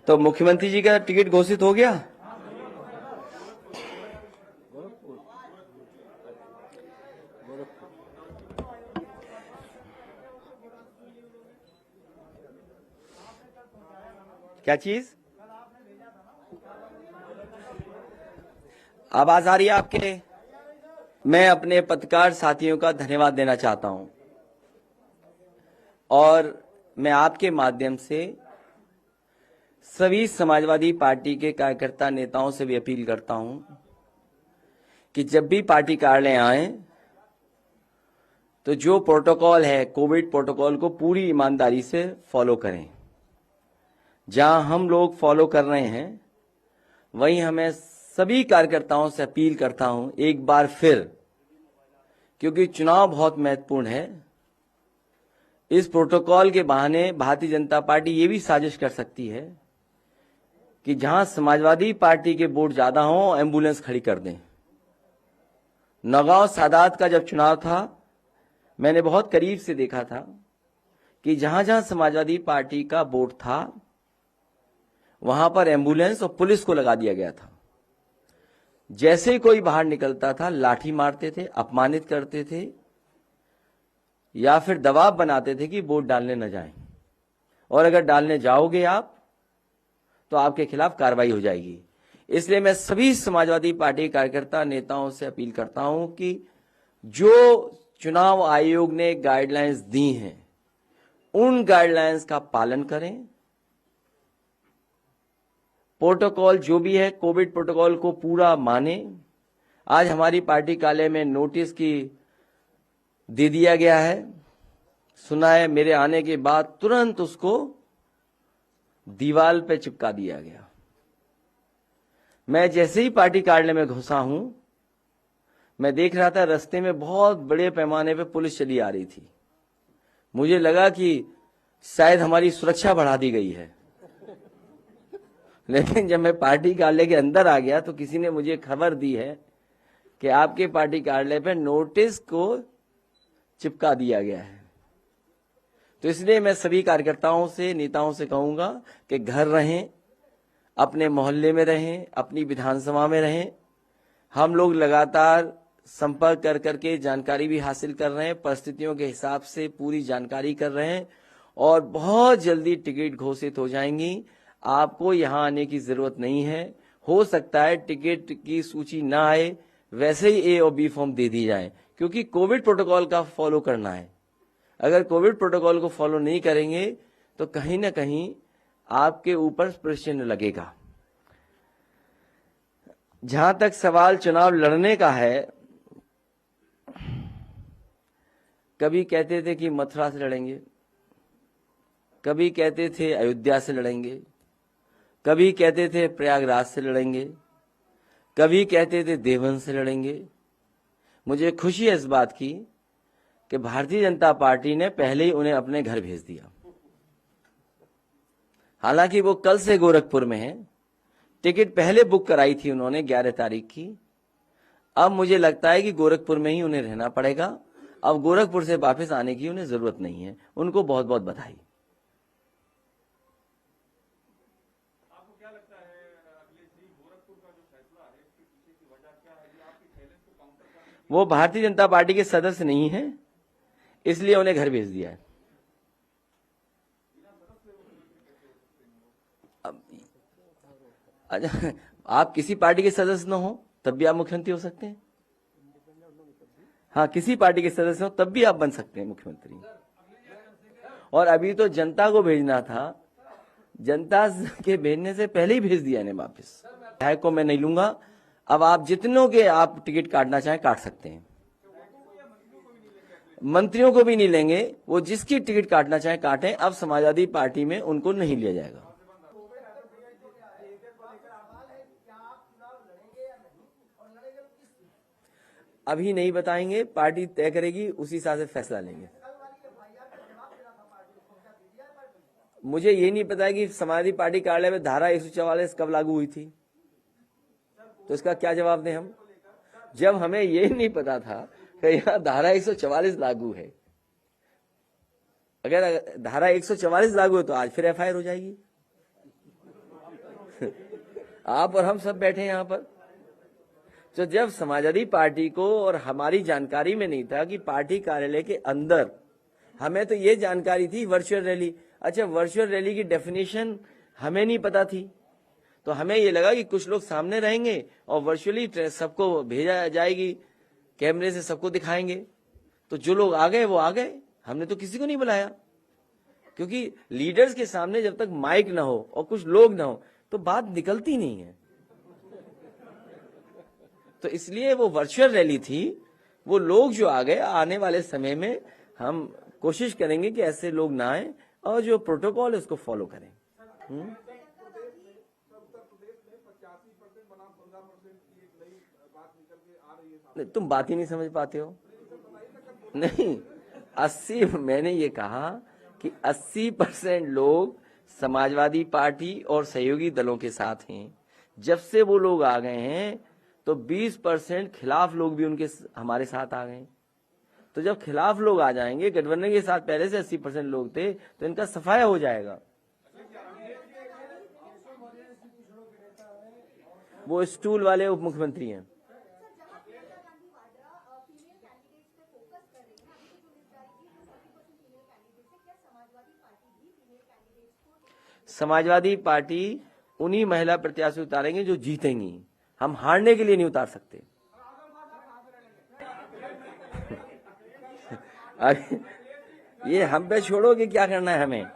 तो मुख्यमंत्री जी का टिकट घोषित हो गया। क्या चीज? आवाज आ रही है आपके? मैं अपने पत्रकार साथियों का धन्यवाद देना चाहता हूं और मैं आपके माध्यम से सभी समाजवादी पार्टी के कार्यकर्ता नेताओं से भी अपील करता हूं कि जब भी पार्टी कार्यालय आए तो जो प्रोटोकॉल है कोविड प्रोटोकॉल को पूरी ईमानदारी से फॉलो करें। जहां हम लोग फॉलो कर रहे हैं वहीं हमें सभी कार्यकर्ताओं से अपील करता हूं एक बार फिर, क्योंकि चुनाव बहुत महत्वपूर्ण है। इस प्रोटोकॉल के बहाने भारतीय जनता पार्टी ये भी साजिश कर सकती है कि जहां समाजवादी पार्टी के वोट ज्यादा हों एम्बुलेंस खड़ी कर दें। नौगांव सादात का जब चुनाव था मैंने बहुत करीब से देखा था कि जहां जहां समाजवादी पार्टी का वोट था वहां पर एम्बुलेंस और पुलिस को लगा दिया गया था। जैसे ही कोई बाहर निकलता था लाठी मारते थे, अपमानित करते थे या फिर दबाव बनाते थे कि वोट डालने न जाएं, और अगर डालने जाओगे आप तो आपके खिलाफ कार्रवाई हो जाएगी। इसलिए मैं सभी समाजवादी पार्टी कार्यकर्ता नेताओं से अपील करता हूं कि जो चुनाव आयोग ने गाइडलाइंस दी हैं उन गाइडलाइंस का पालन करें। प्रोटोकॉल जो भी है कोविड प्रोटोकॉल को पूरा माने। आज हमारी पार्टी कार्यालय में नोटिस की दे दिया गया है, सुना है मेरे आने के बाद तुरंत उसको दीवार पे चिपका दिया गया। मैं जैसे ही पार्टी कार्यालय में घुसा हूं मैं देख रहा था रास्ते में बहुत बड़े पैमाने पे पुलिस चली आ रही थी। मुझे लगा कि शायद हमारी सुरक्षा बढ़ा दी गई है, लेकिन जब मैं पार्टी कार्यालय के अंदर आ गया तो किसी ने मुझे खबर दी है कि आपके पार्टी कार्यालय पे नोटिस को चिपका दिया गया है। तो इसलिए मैं सभी कार्यकर्ताओं से नेताओं से कहूंगा कि घर रहें, अपने मोहल्ले में रहें, अपनी विधानसभा में रहें। हम लोग लगातार संपर्क कर करके जानकारी भी हासिल कर रहे हैं, परिस्थितियों के हिसाब से पूरी जानकारी कर रहे हैं और बहुत जल्दी टिकट घोषित हो जाएंगी। आपको यहां आने की जरूरत नहीं है। हो सकता है टिकट की सूची ना आए, वैसे ही ए और बी फॉर्म दे दी जाए, क्योंकि कोविड प्रोटोकॉल का फॉलो करना है। अगर कोविड प्रोटोकॉल को फॉलो नहीं करेंगे तो कहीं ना कहीं आपके ऊपर प्रश्न लगेगा। जहां तक सवाल चुनाव लड़ने का है, कभी कहते थे कि मथुरा से लड़ेंगे, कभी कहते थे अयोध्या से लड़ेंगे, कभी कहते थे प्रयागराज से लड़ेंगे, कभी कहते थे देवबंद से लड़ेंगे। मुझे खुशी है इस बात की कि भारतीय जनता पार्टी ने पहले ही उन्हें अपने घर भेज दिया। हालांकि वो कल से गोरखपुर में है, टिकट पहले बुक कराई थी उन्होंने 11 तारीख की। अब मुझे लगता है कि गोरखपुर में ही उन्हें रहना पड़ेगा। अब गोरखपुर से वापस आने की उन्हें जरूरत नहीं है। उनको बहुत बहुत बधाई। आपको क्या लगता है अखिलेश जी, गोरखपुर का जो फैसला है इसके पीछे की वजह क्या है? ये आपकी चैलेंज को काउंटर करने वो भारतीय जनता पार्टी के सदस्य नहीं है, इसलिए उन्हें घर भेज दिया है। आप किसी पार्टी के सदस्य न हो तब भी आप मुख्यमंत्री हो सकते हैं। हाँ, किसी पार्टी के सदस्य हो तब भी आप बन सकते हैं मुख्यमंत्री। और अभी तो जनता को भेजना था, जनता के भेजने से पहले ही भेज दिया ने वापस। विधायक को मैं नहीं लूंगा। अब आप जितनों के आप टिकट काटना चाहें काट सकते हैं। मंत्रियों को भी नहीं लेंगे, वो जिसकी टिकट काटना चाहे काटें। अब समाजवादी पार्टी में उनको नहीं लिया जाएगा। अभी नहीं बताएंगे, पार्टी तय करेगी, उसी हिसाब से फैसला लेंगे। मुझे ये नहीं पता कि समाजवादी पार्टी कार्यालय में धारा 144 कब लागू हुई थी, तो इसका क्या जवाब दें हम, जब हमें ये नहीं पता था कि यहाँ धारा 144 लागू है। अगर धारा 144 लागू है तो आज फिर एफआईआर हो जाएगी। आप और हम सब बैठे हैं यहाँ पर। तो जब समाजवादी पार्टी को और हमारी जानकारी में नहीं था कि पार्टी कार्यालय के अंदर, हमें तो ये जानकारी थी वर्चुअल रैली। अच्छा, वर्चुअल रैली की डेफिनेशन हमें नहीं पता थी, तो हमें ये लगा कि कुछ लोग सामने रहेंगे और वर्चुअली सबको भेजा जाएगी, कैमरे से सबको दिखाएंगे। तो जो लोग आ गए वो आ गए, हमने तो किसी को नहीं बुलाया, क्योंकि लीडर्स के सामने जब तक माइक ना हो और कुछ लोग ना हो तो बात निकलती नहीं है। तो इसलिए वो वर्चुअल रैली थी। वो लोग जो आ गए, आने वाले समय में हम कोशिश करेंगे कि ऐसे लोग ना आए और जो प्रोटोकॉल है उसको फॉलो करें। तुम बात ही नहीं समझ पाते हो। नहीं, 80, मैंने ये कहा कि 80% लोग समाजवादी पार्टी और सहयोगी दलों के साथ हैं। जब से वो लोग आ गए हैं तो 20% खिलाफ लोग भी उनके हमारे साथ आ गए। तो जब खिलाफ लोग आ जाएंगे, गठबंधन के साथ पहले से 80% लोग थे, तो इनका सफाया हो जाएगा। वो स्टूल वाले उप मुख्यमंत्री हैं। समाजवादी पार्टी उन्हीं महिला प्रत्याशी उतारेंगे जो जीतेंगी, हम हारने के लिए नहीं उतार सकते। ये हम पे छोड़ो कि क्या करना है हमें।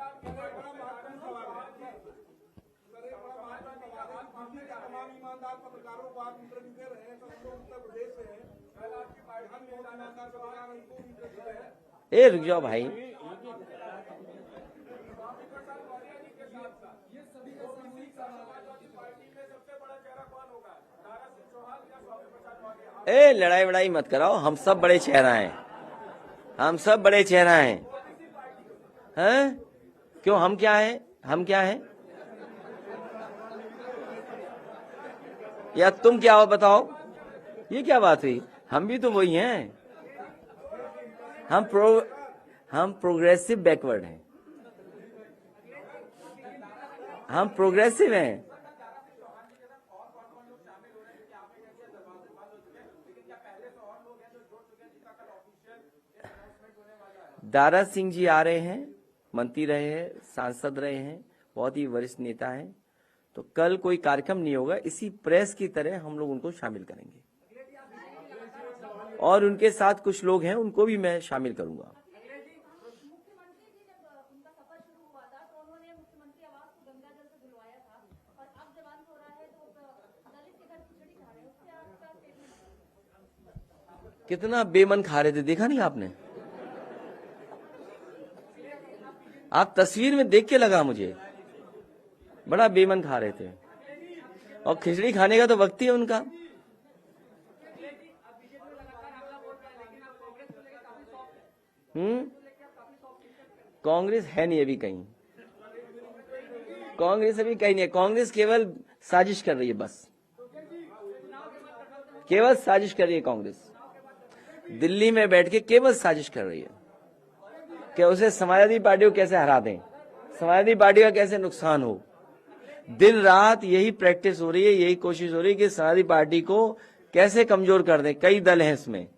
ए रुक जाओ भाई, ए लड़ाई वड़ाई मत कराओ, हम सब बड़े चेहरा हैं, हम सब बड़े चेहरा हैं। हैं? क्यों, हम क्या हैं? हम क्या हैं? या तुम क्या हो बताओ? ये क्या बात हुई? हम भी तो वही हैं। हम प्रोग्रेसिव बैकवर्ड हैं, हम प्रोग्रेसिव हैं। दारा सिंह जी आ रहे हैं, मंत्री रहे हैं, सांसद रहे हैं, बहुत ही वरिष्ठ नेता हैं। तो कल कोई कार्यक्रम नहीं होगा, इसी प्रेस की तरह हम लोग उनको शामिल करेंगे और उनके साथ कुछ लोग हैं उनको भी मैं शामिल करूंगा। कितना बेमन खा रहे थे, देखा नहीं आपने? आप तस्वीर में देख के लगा मुझे, बड़ा बेमन खा रहे थे। और खिचड़ी खाने का तो वक्त ही है उनका। कांग्रेस है नहीं अभी कहीं, कांग्रेस अभी कहीं नहीं है। कांग्रेस केवल साजिश कर रही है, बस केवल साजिश कर रही है। कांग्रेस दिल्ली में बैठ के केवल साजिश कर रही है कि उसे समाजवादी पार्टी को कैसे हरा दें, समाजवादी पार्टी का कैसे नुकसान हो। दिन रात यही प्रैक्टिस हो रही है, यही कोशिश हो रही है कि समाजवादी पार्टी को कैसे कमजोर कर दें। कई दल हैं इसमें,